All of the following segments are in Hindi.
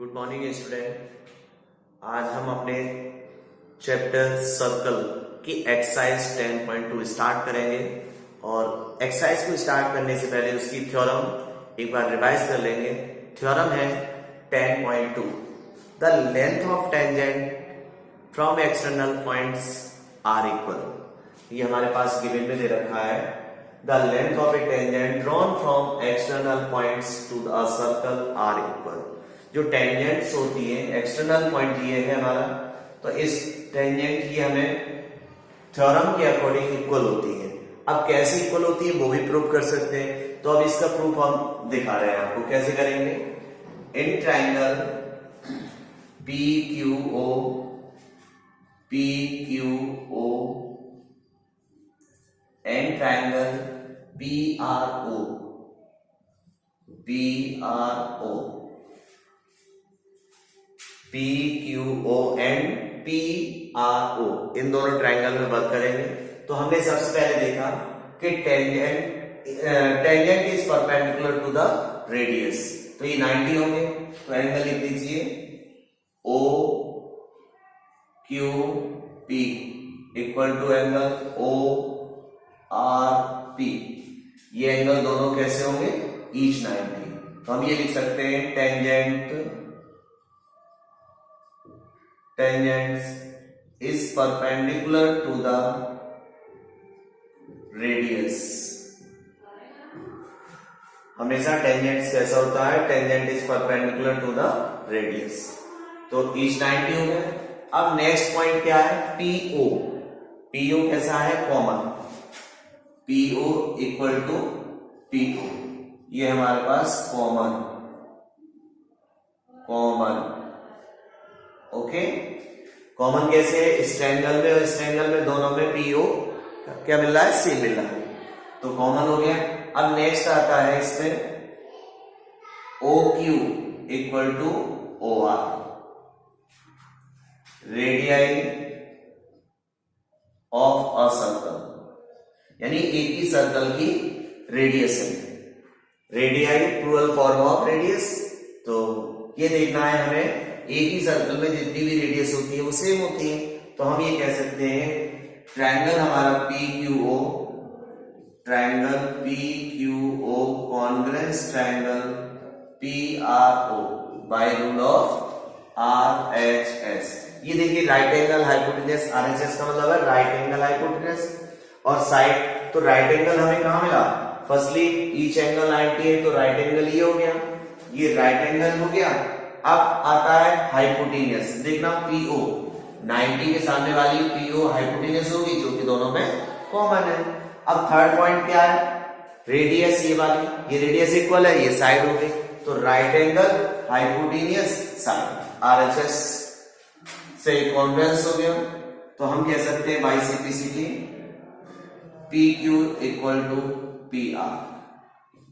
Good morning student. आज हम अपने चैप्टर सर्कल की एक्सरसाइज 10.2 स्टार्ट करेंगे और एक्सरसाइज को स्टार्ट करने से पहले उसकी थ्योरम एक बार रिवाइज कर लेंगे। थ्योरम है 10.2, the length of tangent from external points are equal. ये हमारे पास गिवन में दे रखा है, the length of a tangent drawn from external points to the circle are equal. जो टेंजेंट्स होती है, एक्सटर्नल पॉइंट ये है हमारा, तो इस टेंजेंट की हमें थ्योरम के अकॉर्डिंग इक्वल होती है। अब कैसे इक्वल होती है वो भी प्रूव कर सकते हैं, तो अब इसका प्रूफ हम दिखा रहे हैं आपको। कैसे करेंगे? In triangle P Q O and triangle P R O P Q O and P R O, इन दोनों ट्राइंगल में वर्क करेंगे। तो हमने सबसे पहले देखा कि tangent is perpendicular to the radius, तो ये 90 होंगे। तो एंगल लिख दीजिए O Q P equal to angle O R P. ये एंगल दोनों कैसे होंगे? ईच 90। तो हम ये लिख सकते हैं tangents is perpendicular to the radius। हमेशा टेंजेंट्स कैसा होता है? Tangent is perpendicular to the radius. तो ईच 90 हो गया। अब नेक्स्ट पॉइंट क्या है? पीओ। पीओ कैसा है? Common. PO equal to PO, ये हमारे पास कॉमन ओके। कॉमन कैसे है? इस ट्रायंगल में और इस ट्रायंगल में दोनों में पीओ क्या मिल रहा है? सेम मिल रहा है, तो कॉमन हो गया। अब नेक्स्ट आता है इसमें O Q equal to O R, radii of a circle, यानी एक ही सर्कल की रेडियस है। Radii plural form of radius. तो ये देखना है हमें, एक ही सर्कल में जितनी भी रेडियस होती है वो सेम होती है। तो हम ये कह सकते हैं ट्रायंगल हमारा P Q O congruence triangle P R O by rule of R H S. ये देखिए right angle hypotenuse, R H S का मतलब है राइट एंगल हाइपोटेन्यूज और साइड। तो राइट एंगल हमें कहां मिला? फर्स्टली ईच एंगल 90 है, तो राइट एंगल ये हो गया, ये राइट एंगल हो गया। अब आता है हाइपोटेन्यूज। देखना पीओ 90 के सामने वाली पीओ हाइपोटेन्यूज होगी, जो कि दोनों में कॉमन है। अब थर्ड पॉइंट क्या है? रेडियस, ये वाली, ये रेडियस इक्वल है, ये साइड हो गई, तो right angle hypotenuse side RHS से कॉन्ग्रुएंस हो गया। तो हम कह सकते हैं by simplicity P Q equal to P R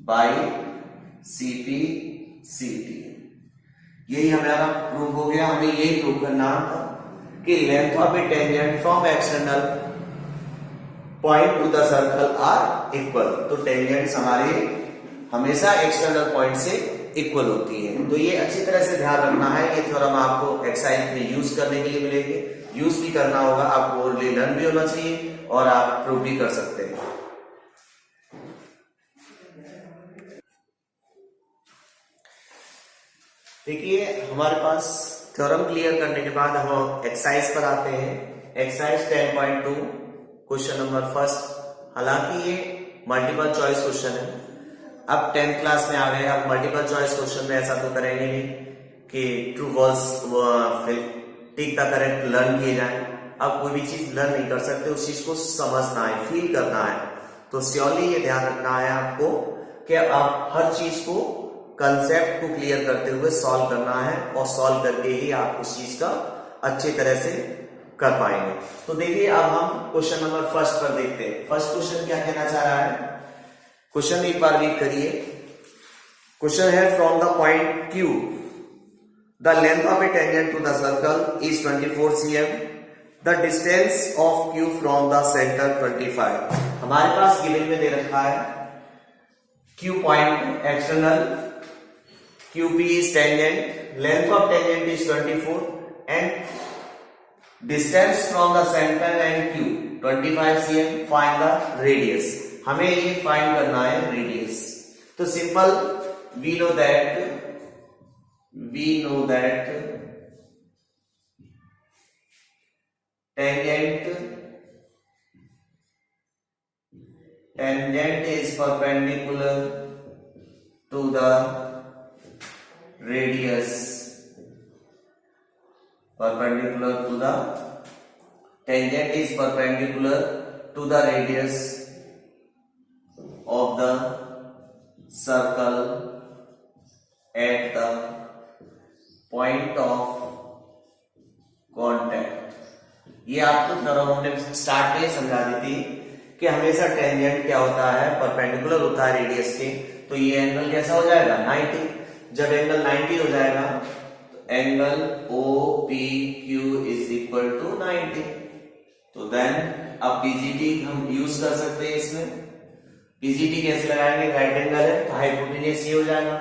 by CP CT. यही हमारा प्रूफ हो गया। हमें यही प्रूफ करना था कि length of a tangent from external point to the circle are equal. तो टेंजेंट्स हमारे हमेशा एक्सटर्नल पॉइंट से इक्वल होती है। तो ये अच्छी तरह से ध्यान रखना है। ये थ्योरम आपको एक्सरसाइज में यूज करने के लिए मिलेगी, यूज भी करना होगा आपको, और लर्न भी होना चाहिए और आप प्रूफ भी कर सकते हैं। देखिए हमारे पास थ्योरम क्लियर करने के बाद हम एक्सरसाइज पर आते हैं। Exercise 10.2 question number first. हालांकि ये मल्टीपल चॉइस क्वेश्चन है। अब 10th क्लास में आ गए, अब मल्टीपल चॉइस क्वेश्चन में ऐसा तो करेंगे नहीं कि true false tick the correct learn किए जाए। अब कोई भी चीज लर्न नहीं कर सकते, उस चीज को समझना है, फील करना है। तो श्योरली ये ध्यान रखना है आपको कि आप हर चीज को, कंसेप्ट को क्लियर करते हुए सॉल्व करना है, और सॉल्व करके ही आप उस चीज का अच्छी तरह से कर पाएंगे। तो देखिए अब हम क्वेश्चन नंबर फर्स्ट पर देखते हैं। फर्स्ट क्वेश्चन क्या कहना चाह रहा है? क्वेश्चन एक बार रीड करिए। क्वेश्चन है from the point Q the length of a tangent to the circle is 24 cm, the distance of Q from the centre 25। हमारे पास गिवन में दे रखा है Q point, external Q QP is tangent, length of tangent is 24 and distance from the center and Q 25 cm. Find the radius. हमें ये फाइंड करना है रेडियस. तो simple we know that tangent is perpendicular to the radius. Tangent is perpendicular to the radius of the circle at the point of contact. ये आपको थ्योरम हमने स्टार्ट में समझा दी थी कि हमेशा टेंजेंट क्या होता है, परपेंडिकुलर होता है रेडियस के. तो ये एंगल कैसा हो जाएगा 90. जब एंगल 90 हो जाएगा तो angle OPQ is equal to 90. तो देन अब पीजीटी हम यूज कर सकते हैं इसमें. पीजीटी कैसे लगाएंगे, राइट एंगल है तो हाइपोटेन्यूज ये हो जाएगा.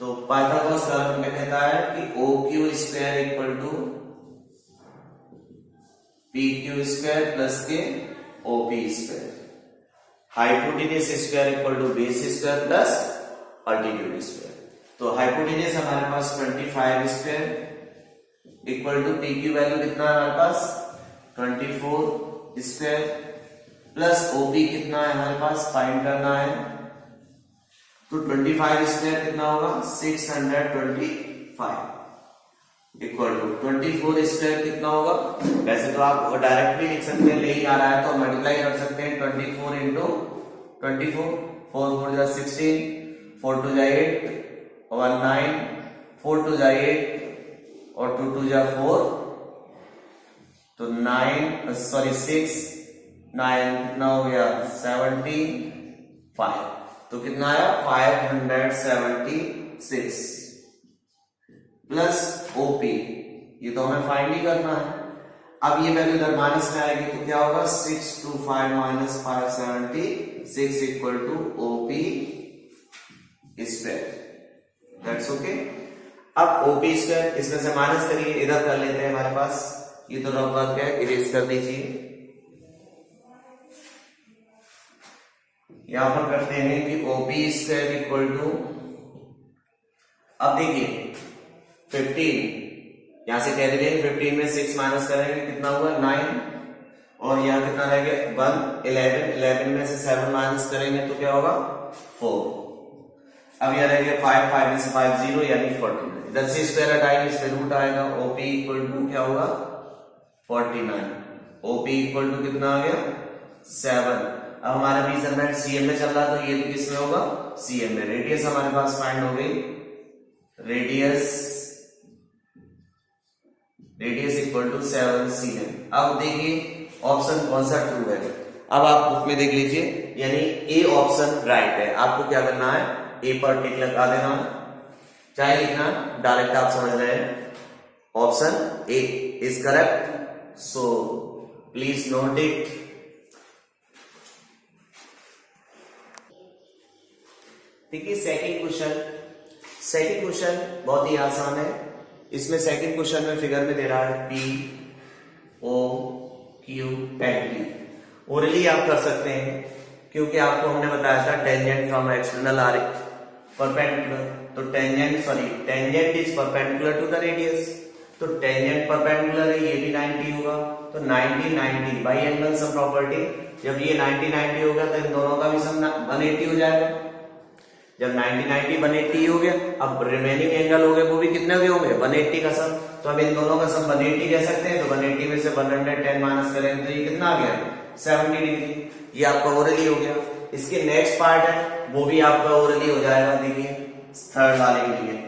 तो पाइथागोरस थ्योरम में कहता है कि OQ square equal to PQ square plus के OP square. Hypotenuse square equal to base square plus altitude square. तो हाइपोटेन्यूज हमारे पास 25 square equal to PQ value कितना है हमारे पास 24 स्क्वायर प्लस OP कितना है हमारे पास फाइंड करना है. तो 25 स्क्वायर कितना होगा 625 इक्वल टू 24 स्क्वायर कितना होगा. वैसे तो आप डायरेक्टली लिख सकते हैं, ले ही आ रहा है तो मल्टीप्लाई कर सकते हैं. 24 इंटू 24 4 4 जा 16 4 2 जा 8 1 9 4 2 जा 8 और 2 2 जा 4 तो 9 सॉरी 6 9 कितना हो गया 75. तो कितना आया 576 प्लस OP. ये तो हमें फाइंड ही करना है. अब ये वैल्यू इधर माइनस में आएगी तो क्या होगा 625 minus 576 equal to OP square. That's okay. अब OP स्क्वायर इसमें से माइनस करिए, इधर कर लेते हैं. हमारे पास ये तो रफ वर्क है, इरेज कर दीजिए. यहां पर करते हैं कि OP स्क्वायर इक्वल टू, अब देखिए 15 यहां से कह रहे हैं 15 में 6 माइनस करेंगे कितना हुआ 9 और यहां कितना रह गया 1 11 में से 7 माइनस करेंगे तो क्या होगा 4. अब यहां रह गया 5 5 में से 5 0 यानी 49. इधर से स्क्वायर हटाएंगे इसमें रूट आएगा. OP इक्वल टू क्या होगा 49. OP इक्वल टू कितना आ गया 7. अब हमारा मेजरमेंट CM में चल रहा है तो ये तो किसमें होगा CM में. रेडियस हमारे पास फाइंड हो गई. Radius equal to 7 cm. अब देखिए ऑप्शन कौन सा ट्रू है. अब आप बुक में देख लीजिए, यानी ए ऑप्शन राइट है. आपको क्या करना है ए पर टिक लगा देना है, चाहे लिखना डायरेक्ट आप समझ रहे हैं. Option A is correct. So please note it. देखिए सेकंड क्वेश्चन बहुत ही आसान है. इसमें सेकंड क्वेश्चन में फिगर में दे रहा है POQ and P. ओरली आप कर सकते हैं क्योंकि आपको हमने बताया था tangent from external are perpendicular. तो tangent is perpendicular to the radius. तो टेंजेंट परपेंडिकुलर है, ये भी 90 होगा. तो 90 90 बाई एंगल सम प्रॉपर्टी. जब ये 90 90 होगा तो इन दोनों का भी सम 180 हो जाएगा. जब 90 90 180 हो गया, अब रिमेनिंग एंगल हो गए वो भी कितने के होंगे 180 का सम. तो हम इन दोनों का सम 180 कह सकते हैं. तो 180 में से 110 माइनस करेंगे तो ये कितना आ गया 70 डिग्री. ये आपका ओरली हो गया. इसके नेक्स्ट पार्ट है वो भी आपका ओरली हो जाएगा. देखिए थर्ड वाले के लिए,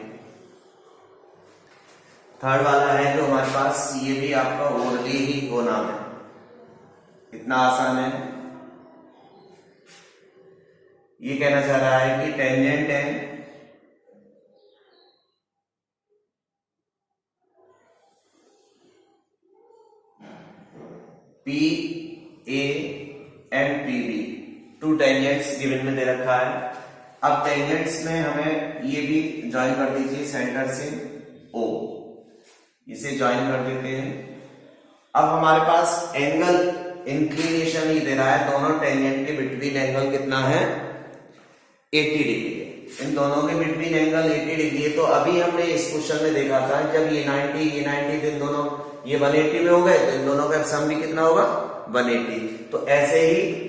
थर्ड वाला है जो हमारे पास, ये भी आपका ओरली ही होना है. इतना आसान है. ये कहना चाह रहा है कि टेंजेंट है PA and PB. To tangents given में दे रखा है. अब टेंजेंट्स में हमें ये भी ज्वाइन कर दीजिए सेंटर से O, इसे ज्वाइन कर देते हैं। अब हमारे पास एंगल इंक्लिनेशन ही दे रहा है, दोनों टेंजेंट के बिटवीन एंगल कितना है 80 डिग्री। इन दोनों के बिटवीन एंगल 80 डिग्री है। तो अभी हमने इस क्वेश्चन में देखा था जब ये 90 तो इन दोनों ये 180 में हो गए तो इन दोनों का सम भी कितना होगा 180। तो ऐसे ही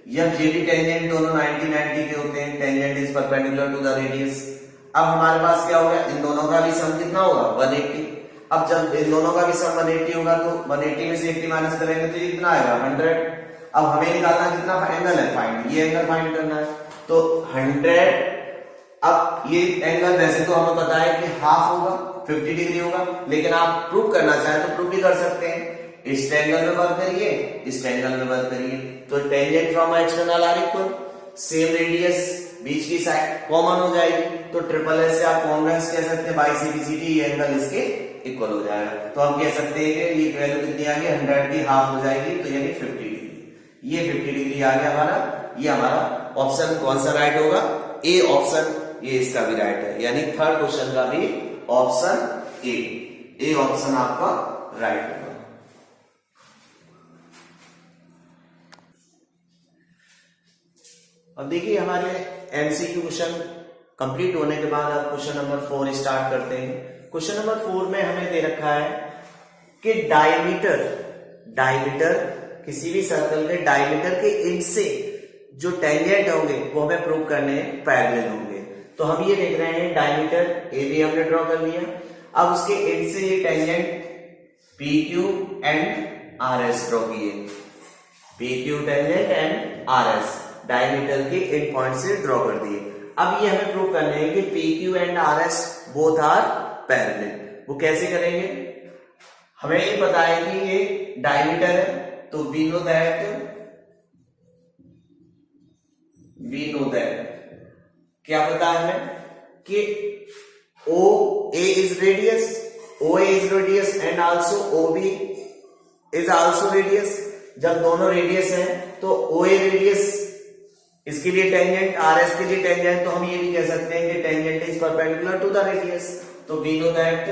जब ये भी टेंजेंट दोनों 90 के होते हैं, tangent is perpendicular to the radius. अब हमारे पास क्या होगा, इन दोनों का भी सम कितना होगा 180। अब जब इन दोनों का भी सम 180 होगा तो 180 में से 80 माइनस करेंगे तो ये कितना आएगा 100। अब हमें निकालना कितना एंगल है फाइंड, ये एंगल फाइंड करना है तो 100। अब ये एंगल वैसे तो हमें पता है कि हाफ होगा 50 डिग्री होगा, लेकिन आप प्रूव करना चाहें तो प्रूव भी कर सकते हैं। इस ट्रायंगल में वर्क करिए, इस ट्रायंगल में वर्क करिए तो tangent from external are equal, same radius, बीच की साइड कॉमन हो जाएगी तो ट्रिपल एस से आप कॉन्ग्रुएंस कह सकते हैं by C B C D, ये एंगल इसके इक्वल हो जाएगा। तो हम कह सकते हैं कि ये वैल्यू कितनी आ गई 100 की हाफ हो जाएगी तो यानी 50 डिग्री। ये 50 डिग्री आ गया हमारा, ये हमारा ऑप्शन कौन सा राइट होगा, ए ऑप्शन, ये इसका भी राइट है, यानी थर्ड क्वेश्चन का भी ऑप्शन ए ऑप्शन आपका राइट होगा। अब देखिए हमारे एमसीक्यू क्वेश्चन कंप्लीट होने के बाद अब क्वेश्चन नंबर 4 स्टार्ट करते हैं। क्वेश्चन नंबर 4 में हमें दे रखा है कि डायमीटर किसी भी सर्कल के डायमीटर के इंच से जो टेंजेंट होंगे वो हमें प्रूव करने पैरेलल होंगे। तो हम ये देख रहे हैं डायमीटर ए बी हमने ड्रॉ कर लिया। अब उसके इंच से ये tangent P Q and R S draw किए, P Q tangent and R S diameter के इन पॉइंट से ड्रॉ कर दिए। अब ये हमें प्रूव करने हैं कि P Q and R S both are parallel. वो कैसे करेंगे, हमें ये पता है कि ये डायमीटर है तो वी नो दैट क्या पता है हमें कि O A is radius and also O B is also radius. जब दोनों रेडियस हैं तो ओ ए रेडियस इसके लिए टेंजेंट, आर एस के लिए टेंजेंट, तो हम ये भी कह सकते हैं कि tangent is perpendicular to the radius. तो we know that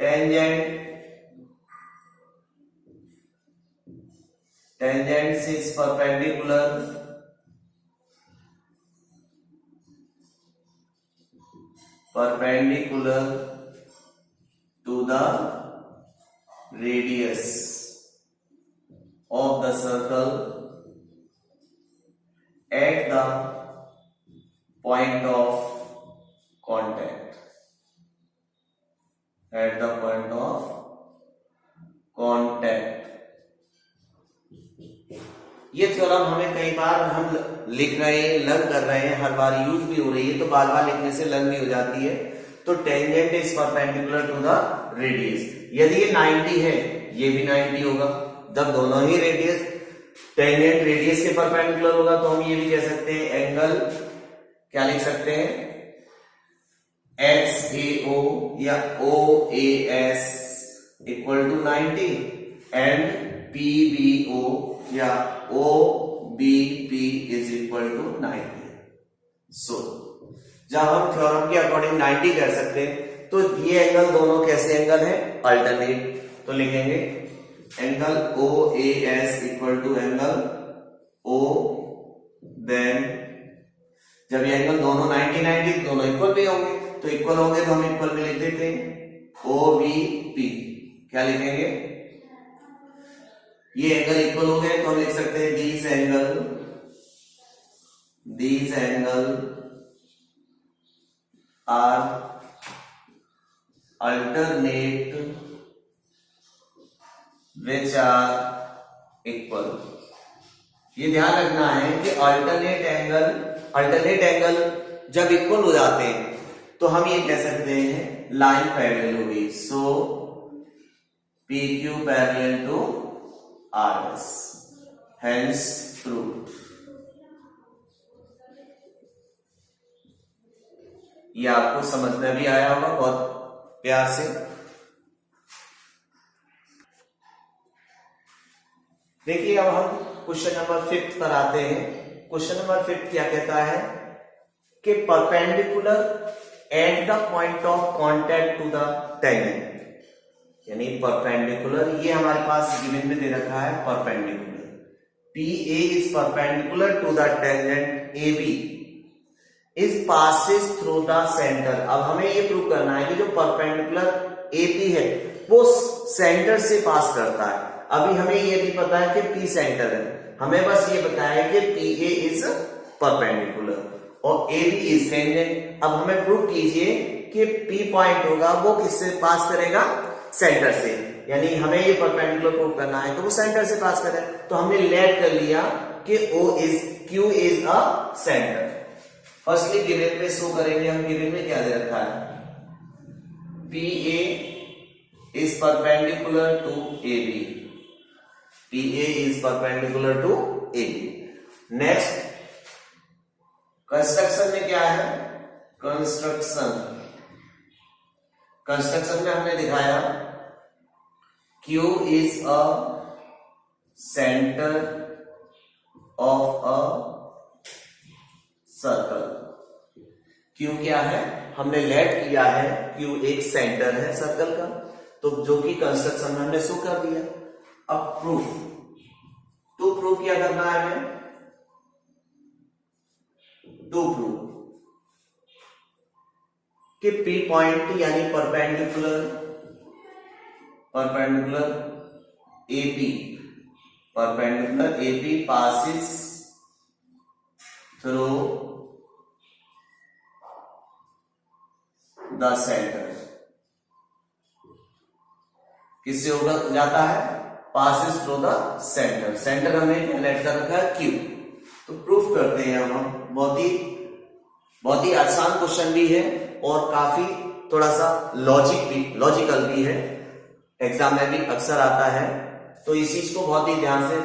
tangent is perpendicular to the radius of the circle at the point of contact. ये थ्योरम हमें कई बार हम लिख रहे हैं, लर्न कर रहे हैं, हर बार यूज भी हो रही है तो बार बार लिखने से लर्न भी हो जाती है। तो tangent is perpendicular to the radius, यदि ये 90 है ये भी 90 होगा। जब दोनों ही रेडियस टेंजेंट रेडियस के परपेंडिकुलर होगा तो हम ये भी कह सकते हैं एंगल क्या लिख सकते हैं एक्स ए ओ या O A S equal to 90 and P B O या O B P is equal to 90। So जब हम थ्योरम के अकॉर्डिंग 90 कर सकते हैं तो ये एंगल दोनों कैसे एंगल है अल्टरनेट। तो लिखेंगे angle O A S equal to angle O, then जब ये एंगल दोनों 90 दोनों इक्वल भी होंगे तो इक्वल होंगे तो हम इक्वल में लिख देते हैं ओ बी पी। क्या लिखेंगे, ये एंगल इक्वल हो गए तो हम लिख सकते हैं these angle are alternate which are equal. ये ध्यान रखना है कि अल्टरनेट एंगल जब इक्वल हो जाते हैं तो हम ये कह सकते हैं लाइन पैरेलल होगी। So P Q parallel to R S, hence proved. ये आपको समझ में भी आया होगा बहुत प्यार से। देखिए अब हम क्वेश्चन नंबर 5 पर आते हैं। क्वेश्चन नंबर 5 क्या कहता है कि perpendicular at the point of contact to the tangent, यानी परपेंडिकुलर, ये हमारे पास गिवन में दे रखा है perpendicular, PA is perpendicular to the tangent AB is passes through the centre. अब हमें ये प्रूव करना है कि जो परपेंडिकुलर AP है वो सेंटर से पास करता है। अभी हमें ये नहीं पता है कि P सेंटर है, हमें बस ये बताया है कि PA इज परपेंडिकुलर और AB इज टेंजेंट। अब हमें प्रूव कीजिए कि P पॉइंट होगा वो किससे पास करेगा, सेंटर से, यानी हमें ये परपेंडिकुलर प्रूव करना है तो वो सेंटर से पास करे। तो हमने लेट कर लिया कि Q is a centre. Firstly given में शो करेंगे हम, गिवन में क्या दे रखा है, PA is perpendicular to AB, PA is perpendicular to AB। Next construction में क्या है, कंस्ट्रक्शन में हमने दिखाया Q is a centre of a circle. Q क्या है, हमने लेट किया है Q एक सेंटर है सर्कल का, तो जो कि कंस्ट्रक्शन में हमने शो कर दिया। अब प्रूफ, टू प्रूफ क्या करना है हमें, टू प्रूफ कि P पॉइंट यानी perpendicular AP passes through the center, किससे होगा जाता है, passes through the center, centre हमने लेट कर रखा है Q। तो प्रूफ करते हैं हम, बहुत ही आसान क्वेश्चन भी है और काफी थोड़ा सा लॉजिकल भी है, एग्जाम में भी अक्सर आता है। तो इस चीज को बहुत ही ध्यान से,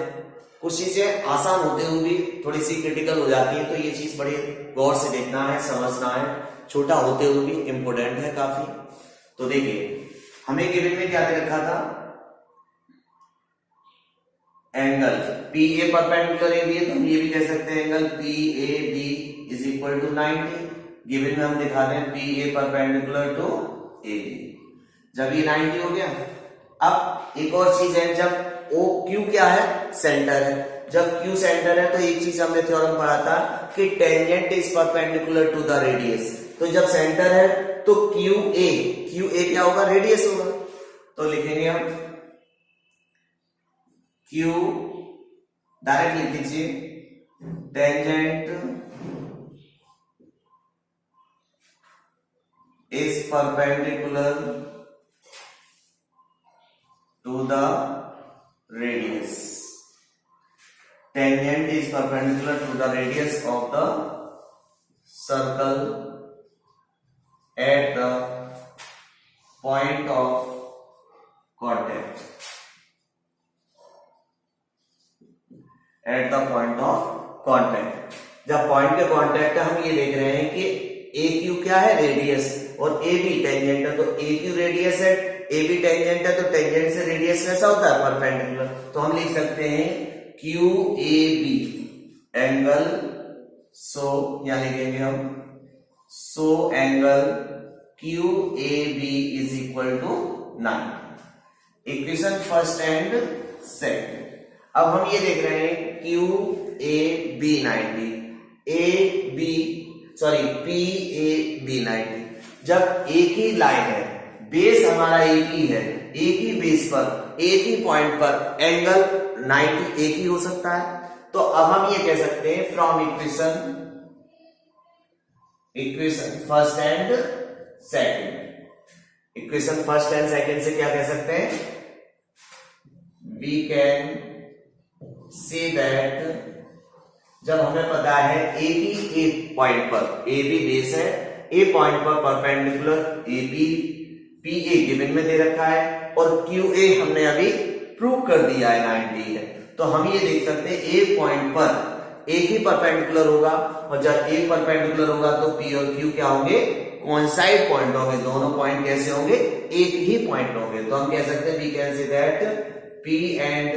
कुछ चीजें आसान होते हुए भी थोड़ी सी क्रिटिकल हो जाती है, तो ये चीज बड़ी गौर से देखना है, समझना है, छोटा होते हुए भी इंपॉर्टेंट है काफी। तो देखिए हमें गिवन में क्या दे रखा था, एंगल PA परपेंडिकुलर AB है, तो हम ये भी कह सकते हैं angle PAB is equal to 90। Given में हम दिखा दें PA परपेंडिकुलर टू AB, जब ये 90 हो गया। अब एक और चीज है, जब OQ क्या है, सेंटर है, जब Q सेंटर है तो एक चीज हमने थ्योरम पढ़ा था कि tangent is perpendicular to the radius. तो जब सेंटर है तो QA क्या होगा, रेडियस होगा। तो लिखेंगे हम Q, डायरेक्ट लिख दीजिए, tangent is perpendicular to the radius, tangent is perpendicular to the radius of the circle at the point of contact, at the point of contact। जब पॉइंट के कांटेक्ट है, हम ये देख रहे हैं कि AQ क्या है, रेडियस, और AB टेंजेंट है, तो AQ रेडियस है, AB टेंजेंट है, तो टेंजेंट से रेडियस कैसा होता है, परपेंडिकुलर। तो हम लिख सकते हैं QAB एंगल, सो यहां लिखेंगे हम, so angle QAB is equal to 90। Equation first and second. अब हम ये देख रहे हैं QAB 90, PAB 90। जब एक ही लाइन है, बेस हमारा एक ही है, एक ही बेस पर, एक ही पॉइंट पर एंगल 90 एक ही हो सकता है। तो अब हम ये कह सकते हैं from equation first and second, equation first and second से क्या कह सकते हैं, वी कैन सी दैट, जब हमें पता है एक पॉइंट पर, ए बी बेस है, ए पॉइंट पर perpendicular A B PA given में दे रखा है और QA हमने अभी प्रूव कर दिया है 90 है। तो हम ये देख सकते हैं एक पॉइंट पर एक ही परपेंडिकुलर होगा, और जब एक परपेंडिकुलर होगा तो P और Q क्या होंगे, कोइंसाइड पॉइंट होंगे, दोनों पॉइंट कैसे होंगे, एक ही पॉइंट होंगे। तो हम कह सकते हैं we can say that P and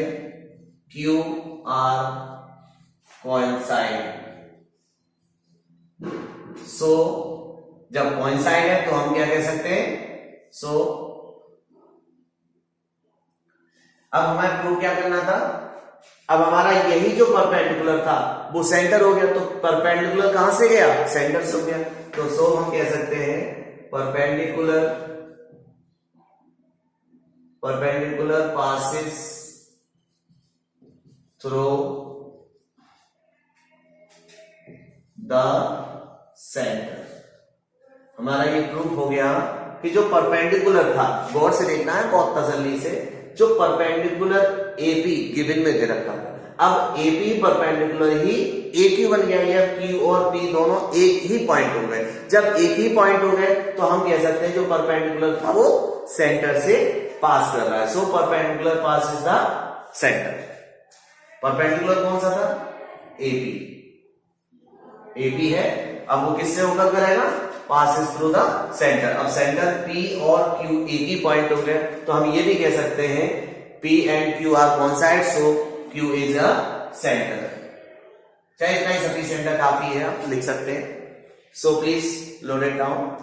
Q are coincide. So जब कोइंसाइड है तो हम क्या कह सकते हैं, सो अब हमें प्रूव क्या करना था, अब हमारा यही जो परपेंडिकुलर था वो सेंटर हो गया, तो परपेंडिकुलर कहां से गया, सेंटर से हो गया, तो सो हम कह सकते हैं perpendicular passes through the centre. हमारा ये प्रूफ हो गया कि जो परपेंडिकुलर था, गौर से देखना है बहुत तसल्ली से, जो परपेंडिकुलर एपी गिवन में दे रखा था, अब एपी परपेंडिकुलर ही एक ही बन गया, या क्यू और पी दोनों एक ही पॉइंट हो गए। जब एक ही पॉइंट हो गए तो हम कह सकते हैं जो परपेंडिकुलर था वो सेंटर से पास कर रहा है। So perpendicular pass is the centre. Perpendicular कौन सा था, एपी, एपी है, अब वो किससे होकर करेगा, पासिस थ्रू द सेंटर। अब सेंटर पी और क्यू एक ही पॉइंट हो गए, तो हम ये भी कह सकते हैं P and Q R coincide, so Q is a centre. चाहे इतना ही सफिशिएंट है, काफी है, आप लिख सकते हैं। So please load it down.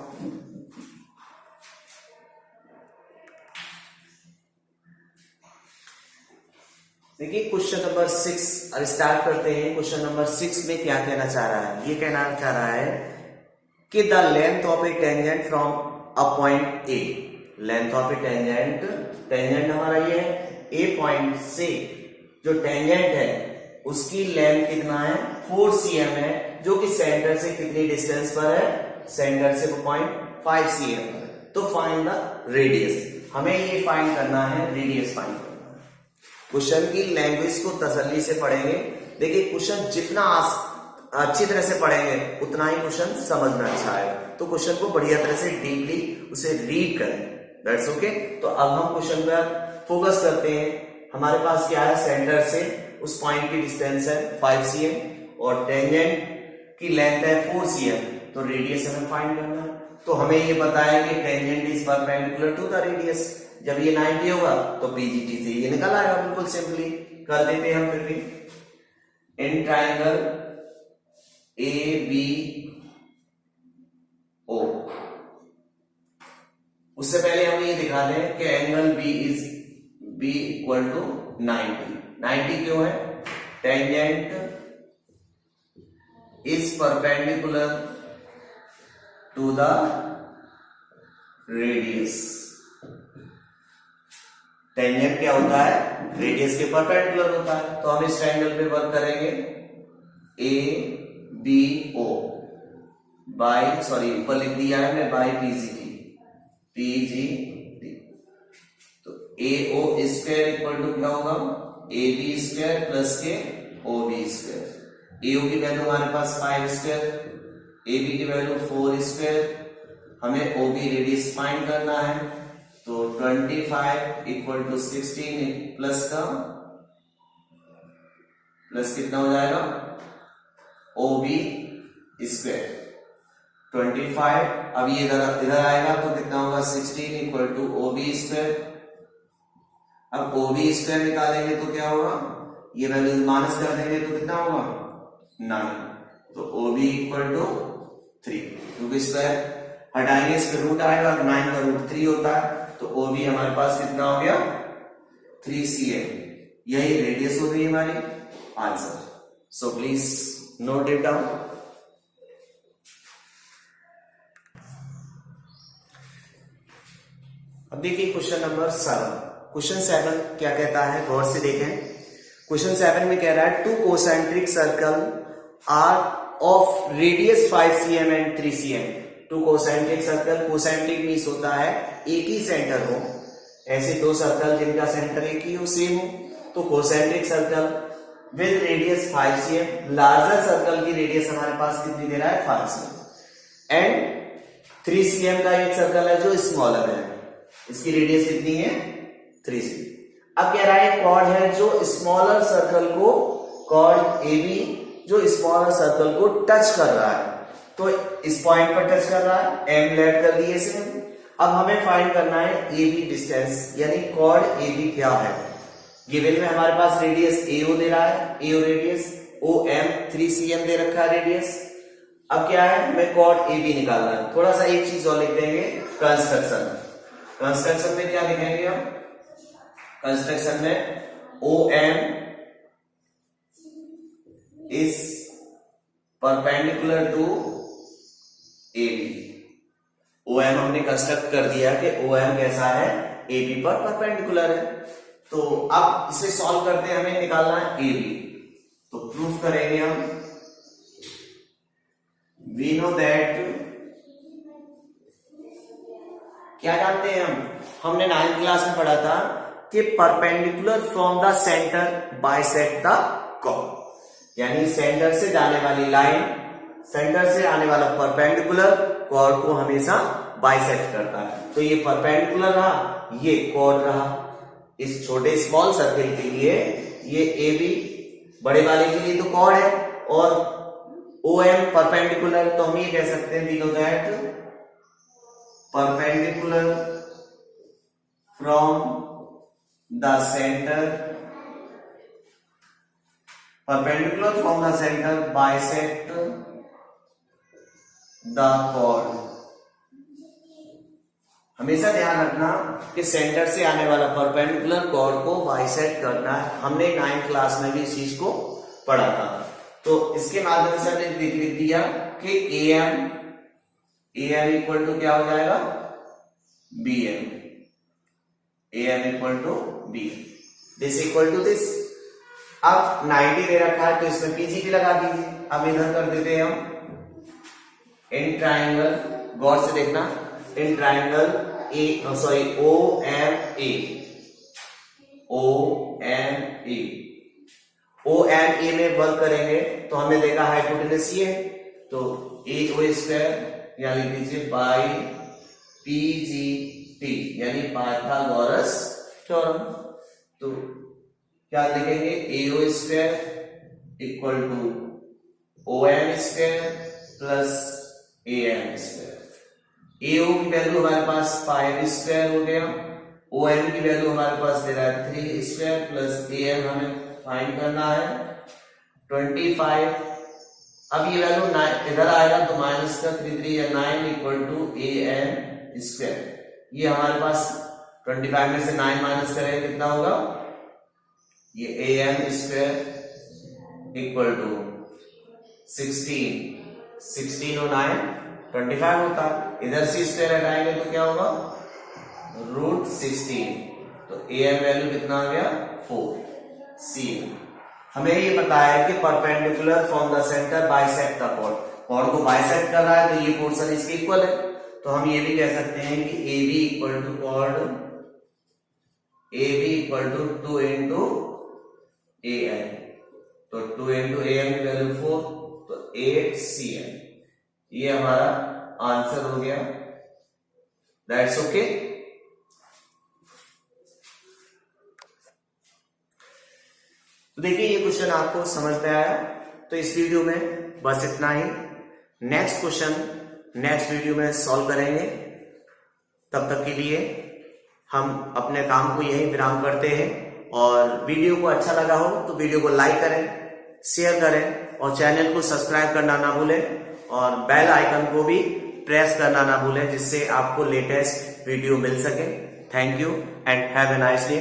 देखिए क्वेश्चन नंबर 6 और स्टार्ट करते हैं। क्वेश्चन नंबर 6 में क्या कहना चाह रहा है, ये कहना चाह रहा है कि the length of a tangent from a point A, length of a tangent, tangent हमारा ये है, ए पॉइंट से जो टेंजेंट है उसकी लेंथ कितना है, 4 cm है, जो कि सेंटर से कितनी डिस्टेंस पर है, सेंटर से 0.5 cm पर है। तो फाइंड द रेडियस, हमें ये फाइंड करना है, रेडियस फाइंड करना है। क्वेश्चन की लैंग्वेज को तसल्ली से पढ़ेंगे। देखिए क्वेश्चन जितना अच्छी तरह से पढ़ेंगे उतना ही क्वेश्चन समझ में अच्छा आएगा, तो क्वेश्चन को बढ़िया तरह से डीपली उसे रीड करें, दैट्स ओके। तो अब हम क्वेश्चन पर फोकस करते हैं। हमारे पास क्या है, सेंटर से उस पॉइंट की डिस्टेंस है 5 cm और टेंजेंट की लेंथ है 4 cm, तो रेडियस हमें फाइंड करना है। तो हमें ये पता है कि tangent is perpendicular to the radius, जब ये 90 होगा तो पीजीटी से ये निकल आएगा, बिल्कुल सिंपली कर देते हैं हम। फिर भी इन ट्राइंगल ए बी ओ, उससे पहले हम ये दिखा दें कि angle B is B equal to 90। 90 क्यों है, tangent is perpendicular to the radius. Tangent क्या होता है, रेडियस के परपेंडिकुलर होता है। तो हम इस ट्रायंगल पे वर्क करेंगे, A B O by, sorry ऊपर लिख दिया है मैं, बाई पीजीटी, पीजीटी। तो A O square equal to क्या होगा, ए बी स्क्वायर प्लस के ओ बी स्क्वायर। ए ओ की वैल्यू हमारे पास 5 स्क्वायर, ए बी की वैल्यू 4 स्क्वायर, हमें ओ बी रेडियस फाइंड करना है। तो 25 इक्वल टू 16 प्लस का प्लस कितना हो जाएगा, ओ बी स्क्वायर 25, अब ये इधर आएगा तो कितना होगा 16 equal to O B square. अब ओ बी स्क्वायर निकालेंगे तो क्या होगा, ये वैल्यू माइनस कर देंगे तो कितना होगा 9, तो ओ बी इक्वल टू 3, क्योंकि स्क्वायर हटाएंगे इसका रूट आएगा, 9 का रूट 3 होता है, तो ओ बी हमारे पास कितना हो गया 3 cm। यही रेडियस हो गई हमारी answer. So please note it down. अब देखिए क्वेश्चन नंबर 7। क्वेश्चन 7 क्या कहता है, गौर से देखें। क्वेश्चन 7 में कह रहा है two concentric circle are of radius 5 cm and 3 cm। Two concentric circle, concentric means होता है एक ही सेंटर हो, ऐसे दो सर्कल जिनका सेंटर एक ही हो, सेम हो, तो concentric circle with radius 5 cm। Larger circle की रेडियस हमारे पास कितनी दे रहा है 5 cm, एंड 3 cm का एक सर्कल है जो स्मॉलर है, इसकी रेडियस कितनी है 3 cm। अब कह रहा है कॉर्ड है जो स्मॉलर सर्कल को, कॉर्ड ए बी जो स्मॉलर सर्कल को टच कर रहा है, तो इस पॉइंट पर टच कर रहा है, एम लेट कर दिए इसे। अब हमें फाइंड करना है ए बी डिस्टेंस, यानी कॉर्ड ए बी क्या है। गिवन में हमारे पास रेडियस ए ओ दे रहा है, A O radius, O M 3 cm दे रखा है रेडियस। अब क्या है, हमें कॉर्ड ए बी निकालना है। थोड़ा सा एक चीज और लिख देंगे, कंस्ट्रक्शन में क्या लिखेंगे हम, कंस्ट्रक्शन में O M is perpendicular to A B. O M हमने कंस्ट्रक्ट कर दिया कि ओ एम कैसा है, ए बी पर परपेंडिकुलर है। तो अब इसे सॉल्व करते हैं, हमें निकालना है ए बी। तो प्रूफ करेंगे हम, वी नो दैट, क्या जानते हैं हमने 9th क्लास में पढ़ा था कि perpendicular from the centre bisect the chord, यानी सेंटर से जाने वाली लाइन, सेंटर से आने वाला परपेंडिकुलर कॉर्ड को हमेशा बाइसेक्ट करता है। तो ये परपेंडिकुलर रहा, ये कॉर्ड रहा। इस छोटे स्मॉल सर्किल के लिए ये ए बी, बड़े वाले के लिए तो कॉर्ड है, और ओ एम परपेंडिकुलर, तो हम ये कह सकते हैं we know that perpendicular from the centre, perpendicular from the centre bisect the chord. हमेशा ध्यान रखना कि सेंटर से आने वाला परपेंडिकुलर कॉर्ड को बाइसेक्ट करना है। हमने 9th क्लास में भी इस चीज को पढ़ा था। तो इसके माध्यम से हमने लिख दिया कि ए एम इक्वल टू क्या हो जाएगा, B M, A M equal to B, this equal to this. अब 90 दे रखा है तो इसमें पीजीटी लगा दीजिए। अब इधर कर देते हैं हम इन ट्राइंगल, गौर से देखना, इन triangle O M A, O M A, O M A में वर्क करेंगे तो हमने देखा हाइपोटेनस ये है, तो ए ओ स्क्वायर या लिख दीजिए बाई पी जी टी, यानी पाइथागोरस थ्योरम। तो क्या लिखेंगे, A O square equal to O M square plus A M square. A O की वैल्यू हमारे पास 5 स्क्वायर हो गया, ओ एम की वैल्यू हमारे पास दे रहा है 3 स्क्वायर प्लस ए एम हमें फाइंड करना है 25। अब ये वैल्यू इधर आएगा तो माइनस का 3 3 या 9 equal to A M square. ये हमारे पास 25 में से 9 माइनस करेंगे कितना होगा, ये A M square equal to 16 और 9 25 होता है। इधर से स्क्वायर हटाएंगे तो क्या होगा, √16। तो ए एम वैल्यू कितना आ गया, 4। सी हमें ये पता है कि perpendicular from the centre bisect the chord, chord को बाइसेक्ट कर रहा है तो ये पोर्शन इसके इक्वल है। तो हम ये भी कह सकते हैं कि A B equal to chord, A B equal to 2 into A M, तो 2 इंटू ए एम की वैल्यू 4, तो 8 सी एम। ये हमारा आंसर हो गया, दैट्स ओके। तो देखिए ये क्वेश्चन आपको समझ में आया, तो इस वीडियो में बस इतना ही। नेक्स्ट क्वेश्चन नेक्स्ट वीडियो में सॉल्व करेंगे। तब तक के लिए हम अपने काम को यही विराम करते हैं, और वीडियो को अच्छा लगा हो तो वीडियो को लाइक करें, शेयर करें, और चैनल को सब्सक्राइब करना ना भूलें, और बेल आइकन को भी प्रेस करना ना भूलें, जिससे आपको लेटेस्ट वीडियो मिल सके। Thank you and have a nice day.